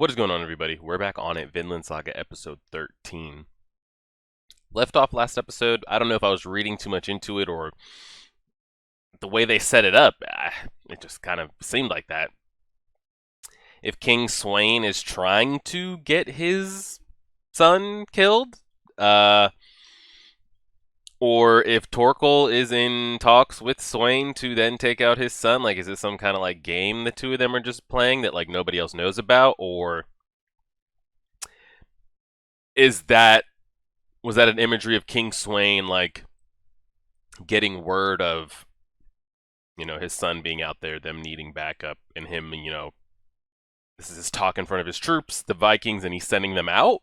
What is going on, everybody? We're back on it. Vinland Saga episode 13. Left off last episode. I don't know if I was reading too much into it or the way they set it up. It just kind of seemed like that. If King Swain is trying to get his son killed, uh, or if Torkel is in talks with Swain to then take out his son, like, is it some kind of like game the two of them are just playing that like nobody else knows about, or is that was that an imagery of King Swain like getting word of his son being out there, them needing backup, and him, this is his talk in front of his troops, the Vikings, and he's sending them out?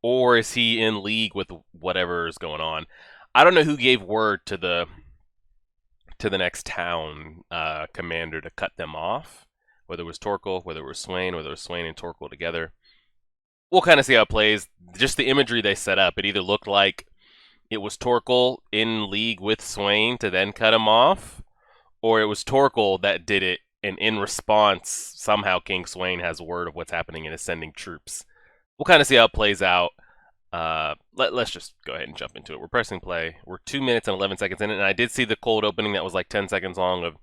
Or is he in league with whatever is going on? I don't know who gave word to the next town commander to cut them off. Whether it was Torkel, whether it was Swain, whether it was Swain and Torkel together. We'll kind of see how it plays. Just the imagery they set up, it either looked like it was Torkel in league with Swain to then cut him off, or it was Torkel that did it, and in response, somehow King Swain has word of what's happening and is sending troops. We'll kind of see how it plays out. Let's just go ahead and jump into it. We're pressing play. We're 2 minutes and 11 seconds in it, and I did see the cold opening that was like 10 seconds long of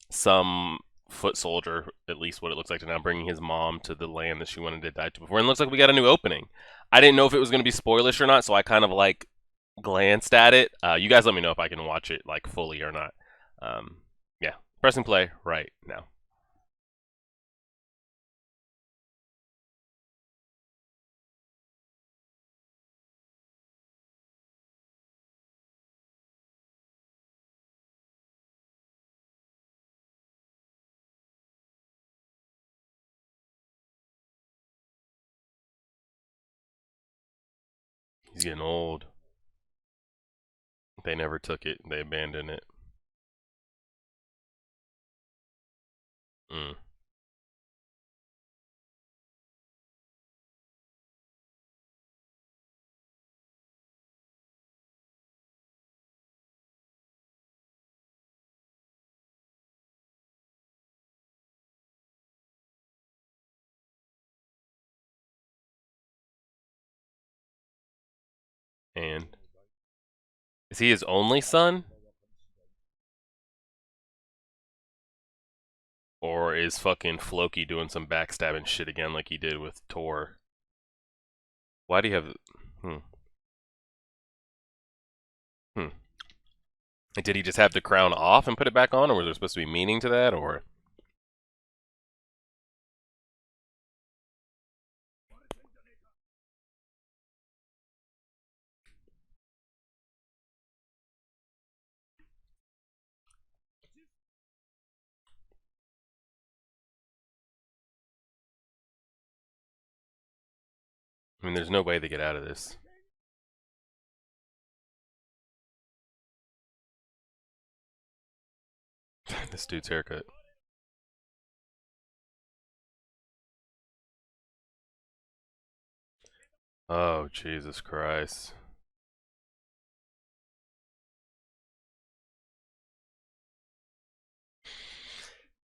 some foot soldier, at least what it looks like to now, bringing his mom to the land that she wanted to die to before. And it looks like we got a new opening. I didn't know if it was going to be spoilish or not, so I kind of like glanced at it. You guys let me know if I can watch it like fully or not. Yeah, pressing play right now. He's getting old. They never took it. They abandoned it. Mm. And is he his only son? Or is fucking Floki doing some backstabbing shit again like he did with Tor? Why do you have... Hmm. Hmm. Did he just have the crown off and put it back on, or was there supposed to be meaning to that, or... I mean, there's no way to get out of this. This dude's haircut. Oh, Jesus Christ.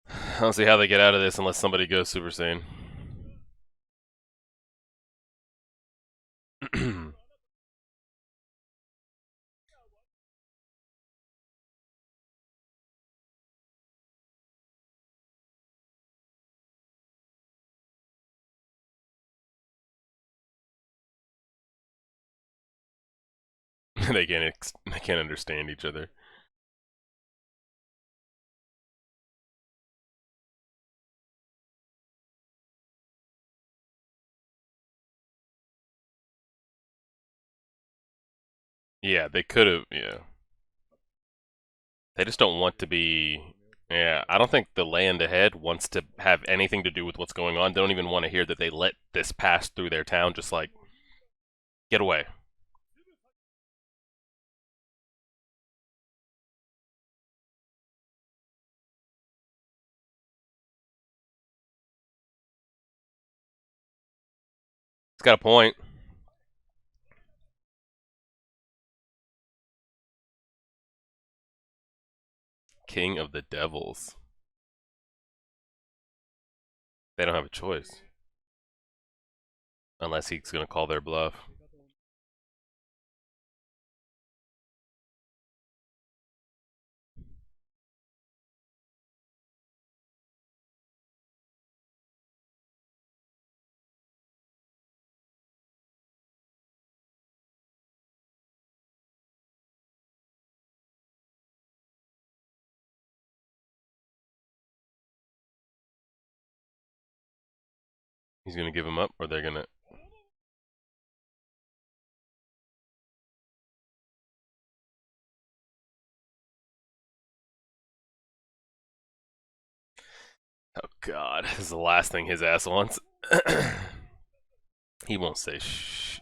I don't see how they get out of this unless somebody goes Super Saiyan. They can't understand each other. Yeah, they could have. Yeah, they just don't want to be. Yeah, I don't think the land ahead wants to have anything to do with what's going on. They don't even want to hear that they let this pass through their town. Just like get away. It's got a point. King of the Devils. They don't have a choice. Unless he's gonna call their bluff. He's gonna give him up, or they're gonna. Oh God, this is the last thing his ass wants. He won't say shh.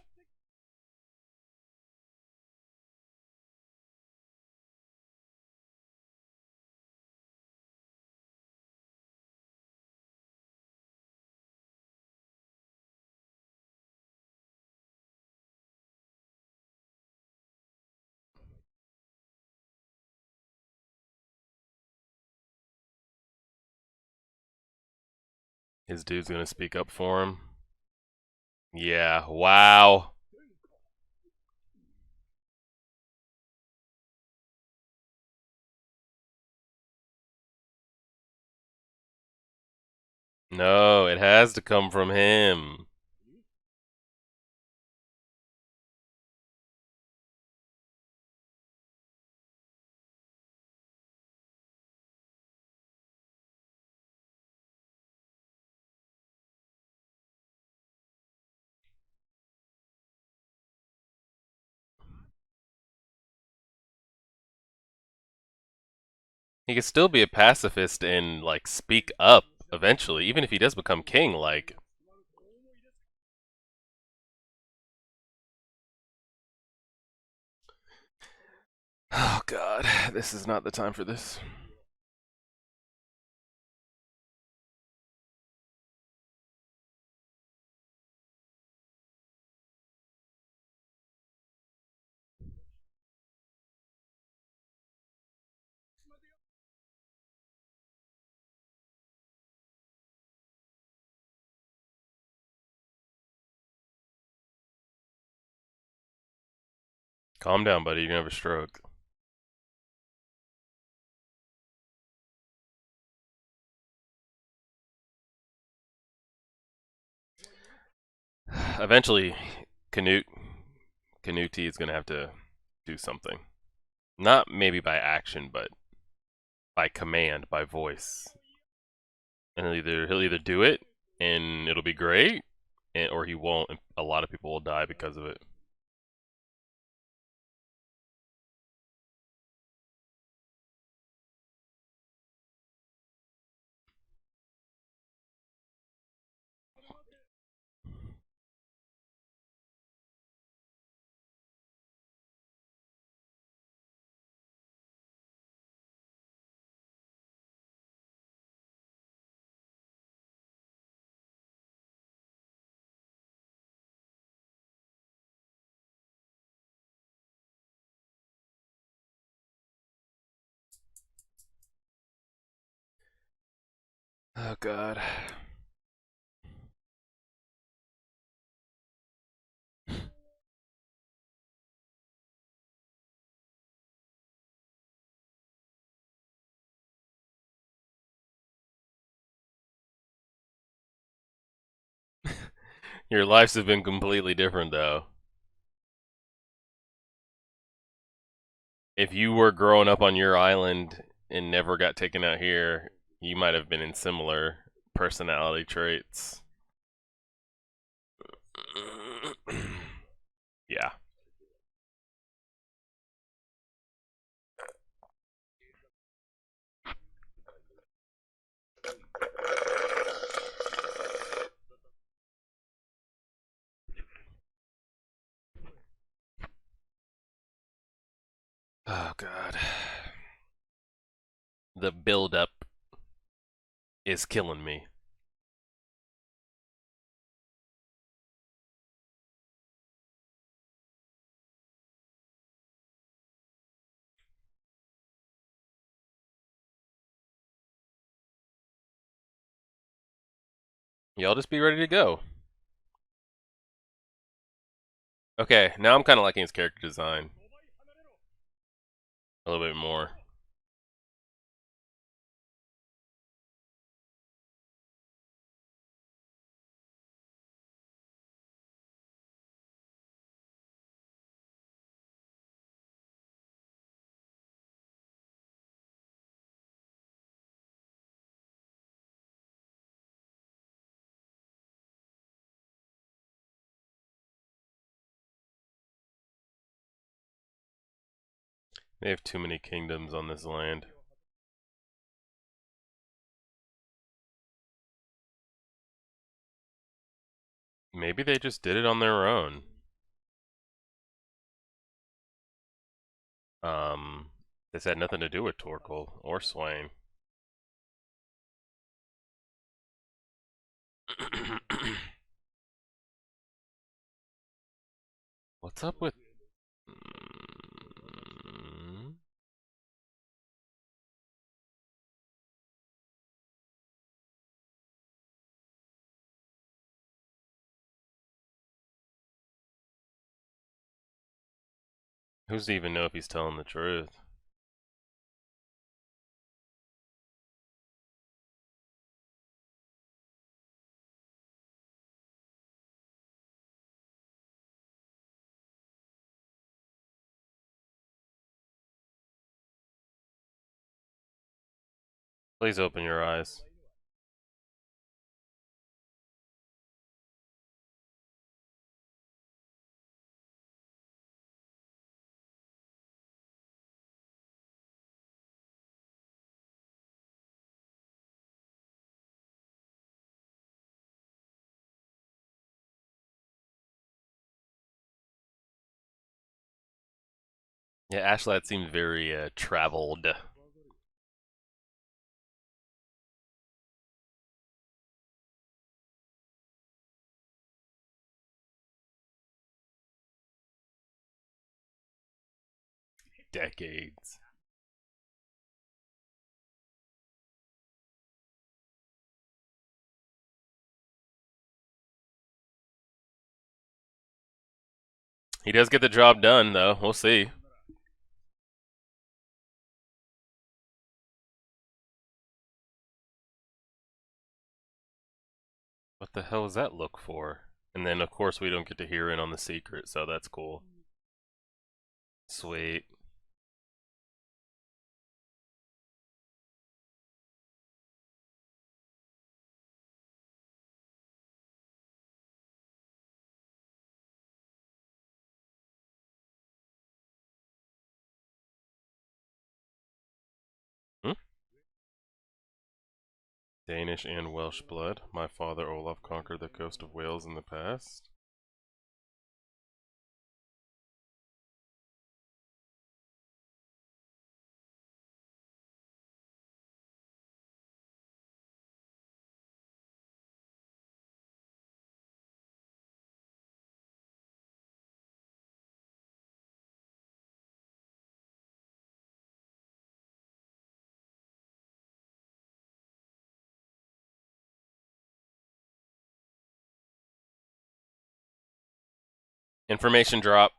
His dude's gonna speak up for him. Yeah. Wow. No, it has to come from him. He could still be a pacifist and like speak up eventually, even if he does become king. Like, oh God, this is not the time for this. Calm down, buddy. You're gonna have a stroke. Eventually, Canute Canuti is gonna have to do something. Not maybe by action, but by command, by voice. And he'll either do it and it'll be great, or he won't. And a lot of people will die because of it. Oh God. Your lives have been completely different though. If you were growing up on your island and never got taken out here, you might have been in similar personality traits. Yeah. Oh God. The build up is killing me. Y'all just be ready to go. Okay, now I'm kind of liking his character design a little bit more. They have too many kingdoms on this land. Maybe they just did it on their own. This had nothing to do with Torkel or Swain. What's up with... Mm, who's to even know if he's telling the truth? Please open your eyes. Yeah, Ashlat seems very traveled. Decades. He does get the job done, though. We'll see. What the hell does that look for? And then, of course, we don't get to hear in on the secret, so that's cool. Sweet. Hmm? Danish and Welsh blood. My father Olaf conquered the coast of Wales in the past. Information drop.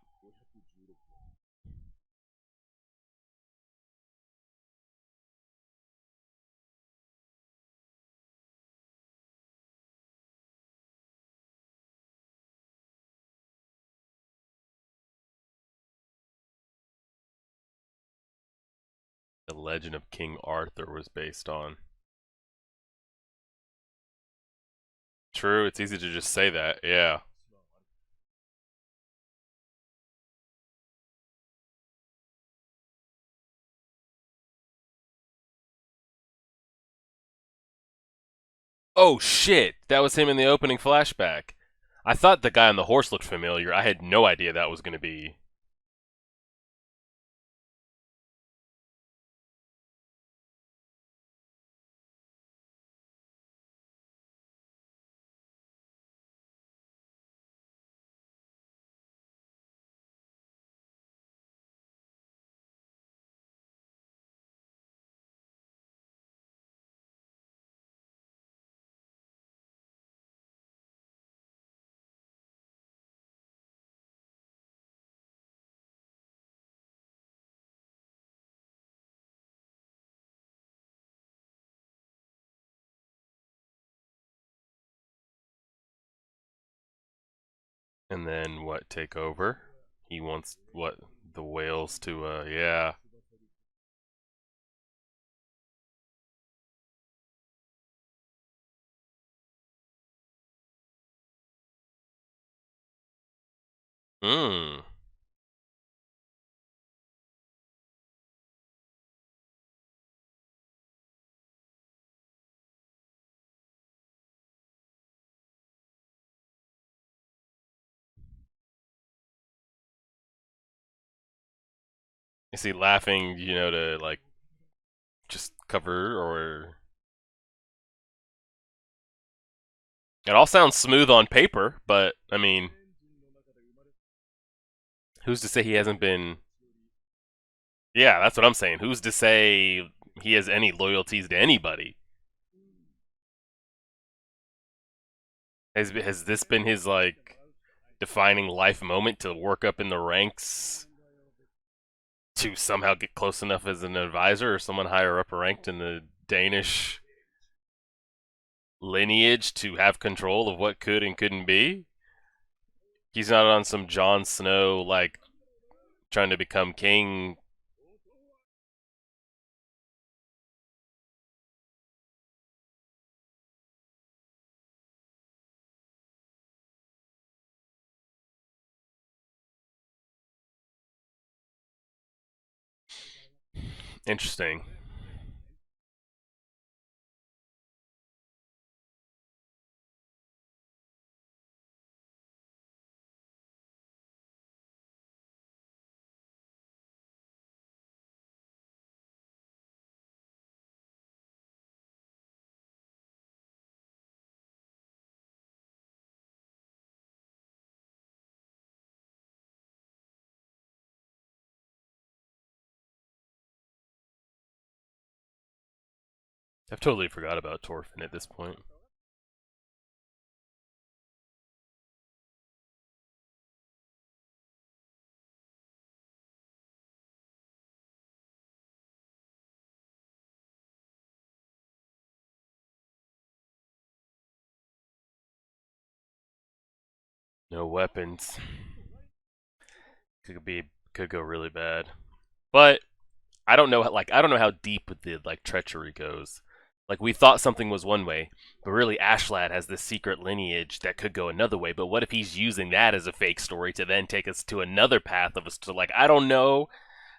The legend of King Arthur was based on. True, it's easy to just say that, yeah. Oh shit! That was him in the opening flashback. I thought the guy on the horse looked familiar. I had no idea that was going to be. And then what? Take over? He wants what? The whales to yeah. Hmm. Is he laughing, to like just cover, or it all sounds smooth on paper, but I mean, who's to say he hasn't been? Yeah, that's what I'm saying. Who's to say he has any loyalties to anybody? Has this been his like defining life moment to work up in the ranks to somehow get close enough as an advisor or someone higher up ranked in the Danish lineage to have control of what could and couldn't be? He's not on some Jon Snow like trying to become king. Interesting. I've totally forgot about Torfin at this point. No weapons. Could go really bad. But I don't know I don't know how deep the like treachery goes. Like we thought something was one way, but really Ashlad has this secret lineage that could go another way. But what if he's using that as a fake story to then take us to another path of us to like I don't know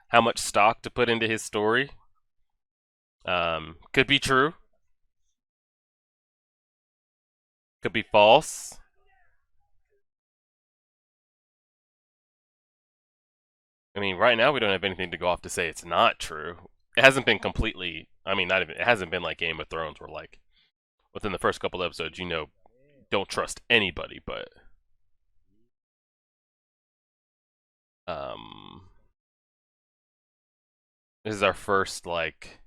how much stock to put into his story. Could be true, could be false. I mean, right now we don't have anything to go off to say it's not true. It hasn't been completely. I mean, not even. It hasn't been like Game of Thrones, where like within the first couple episodes, don't trust anybody. But um, this is our first like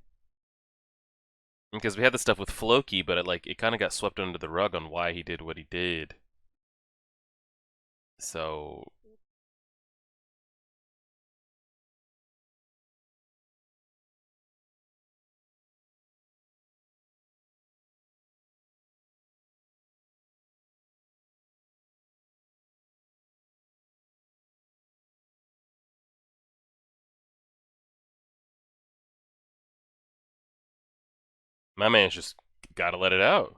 because we had the stuff with Floki, but it kind of got swept under the rug on why he did what he did. So my man's just gotta let it out.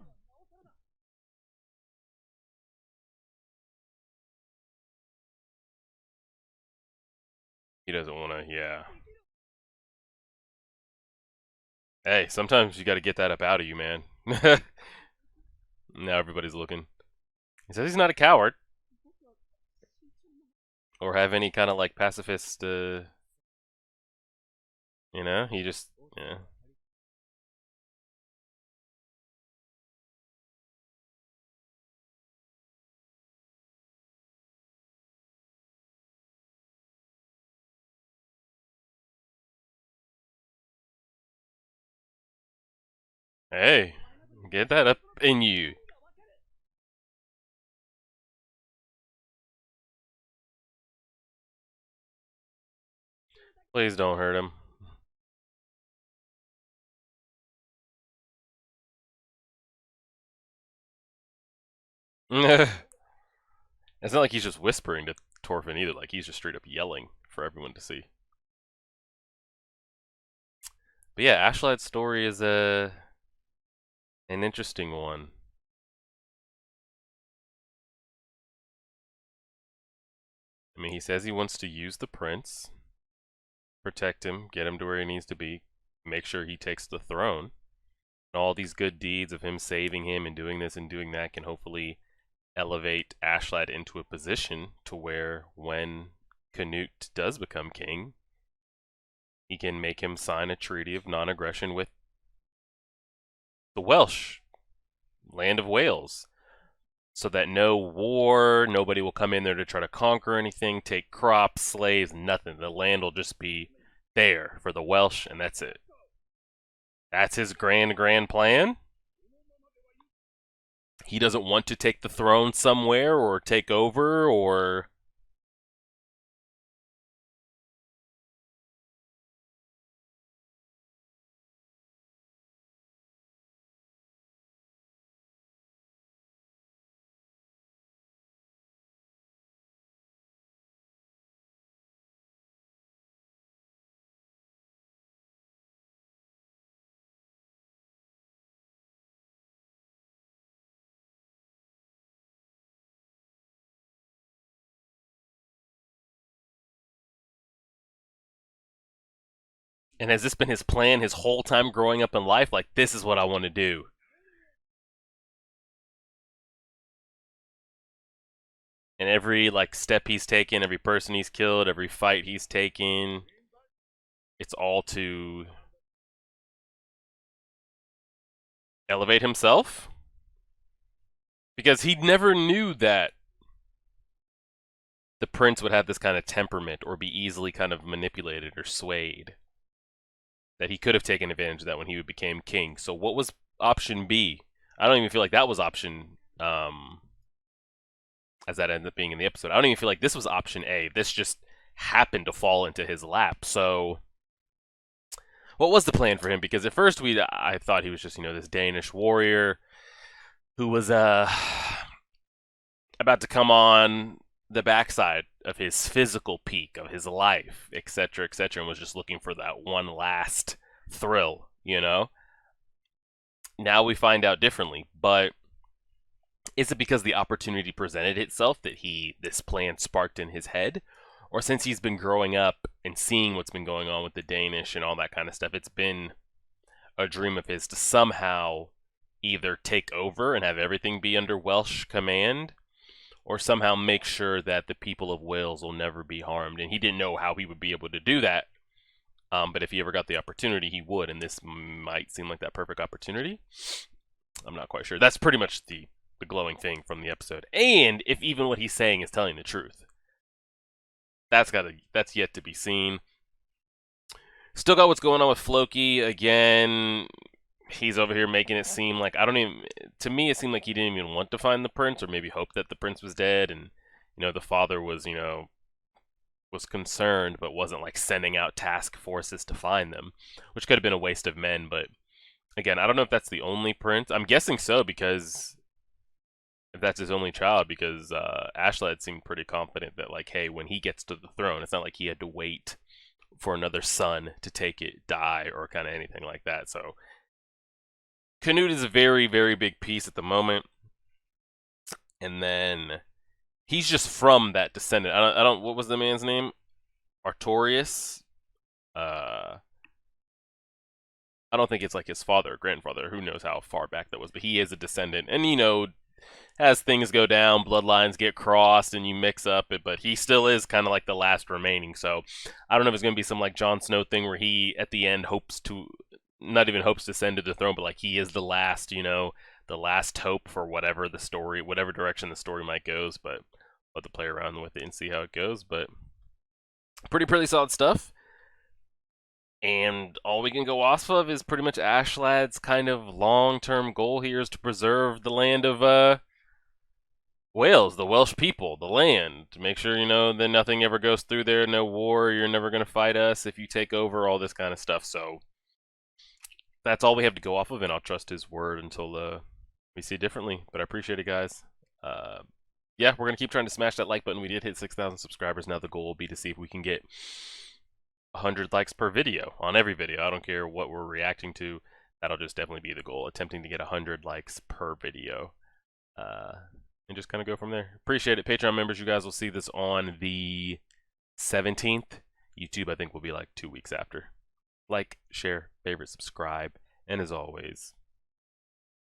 He doesn't want to. Yeah. Hey, sometimes you got to get that up out of you, man. Now everybody's looking. He says he's not a coward or have any kind of like pacifist. He just yeah. Hey, get that up in you. Please don't hurt him. It's not like he's just whispering to Torfin either. Like he's just straight up yelling for everyone to see. But yeah, Ashlad's story is an interesting one. I mean, he says he wants to use the prince, protect him, get him to where he needs to be, make sure he takes the throne. And all these good deeds of him saving him and doing this and doing that can hopefully elevate Ashlad into a position to where when Canute does become king, he can make him sign a treaty of non-aggression with the Welsh, land of Wales, so that no war, nobody will come in there to try to conquer anything, take crops, slaves, nothing. The land will just be there for the Welsh, and that's it. That's his grand plan. He doesn't want to take the throne somewhere or take over or... And has this been his plan his whole time growing up in life? Like, this is what I want to do. And every like step he's taken, every person he's killed, every fight he's taken, it's all to elevate himself. Because he never knew that the prince would have this kind of temperament or be easily kind of manipulated or swayed. That he could have taken advantage of that when he became king. So what was option B? I don't even feel like that was option as that ended up being in the episode. I don't even feel like this was option A. This just happened to fall into his lap. So what was the plan for him? Because at first I thought he was just, this Danish warrior who was about to come on the backside of his physical peak of his life, etc., etc., and was just looking for that one last thrill, Now we find out differently, but is it because the opportunity presented itself that this plan sparked in his head? Or since he's been growing up and seeing what's been going on with the Danish and all that kind of stuff, it's been a dream of his to somehow either take over and have everything be under Welsh command, or somehow make sure that the people of Wales will never be harmed. And he didn't know how he would be able to do that, but if he ever got the opportunity, he would, and this might seem like that perfect opportunity. I'm not quite sure. That's pretty much the glowing thing from the episode. And if even what he's saying is telling the truth. That's yet to be seen. Still got what's going on with Floki. Again, he's over here making it seem like to me it seemed like he didn't even want to find the prince, or maybe hope that the prince was dead, and the father was was concerned but wasn't like sending out task forces to find them, which could have been a waste of men. But again, I don't know if that's the only prince. I'm guessing so, because if that's his only child, because Ashlad seemed pretty confident that like, hey, when he gets to the throne, it's not like he had to wait for another son to take it, die, or kind of anything like that. So Canute is a very, very big piece at the moment. And then he's just from that descendant. I don't what was the man's name? Artorius? I don't think it's like his father or grandfather. Who knows how far back that was, but he is a descendant. And as things go down, bloodlines get crossed and you mix up it, but he still is kind of like the last remaining. So I don't know if it's going to be some like Jon Snow thing where he at the end not even hopes to ascend to the throne, but like he is the last, the last hope for whatever direction the story might goes. But we'll have to play around with it and see how it goes. But pretty solid stuff. And all we can go off of is pretty much Ashlad's kind of long-term goal here is to preserve the land of Wales, the Welsh people, the land, to make sure, that nothing ever goes through there, no war, you're never going to fight us if you take over, all this kind of stuff. So that's all we have to go off of, and I'll trust his word until we see differently. But I appreciate it, guys. yeah, we're gonna keep trying to smash that like button. We did hit 6,000 subscribers. Now the goal will be to see if we can get 100 likes per video on every video. I don't care what we're reacting to. That'll just definitely be the goal. Attempting to get 100 likes per video. And just kind of go from there. Appreciate it. Patreon members, you guys will see this on the 17th. YouTube, I think, will be like 2 weeks after. Like, share, favorite, subscribe, and as always,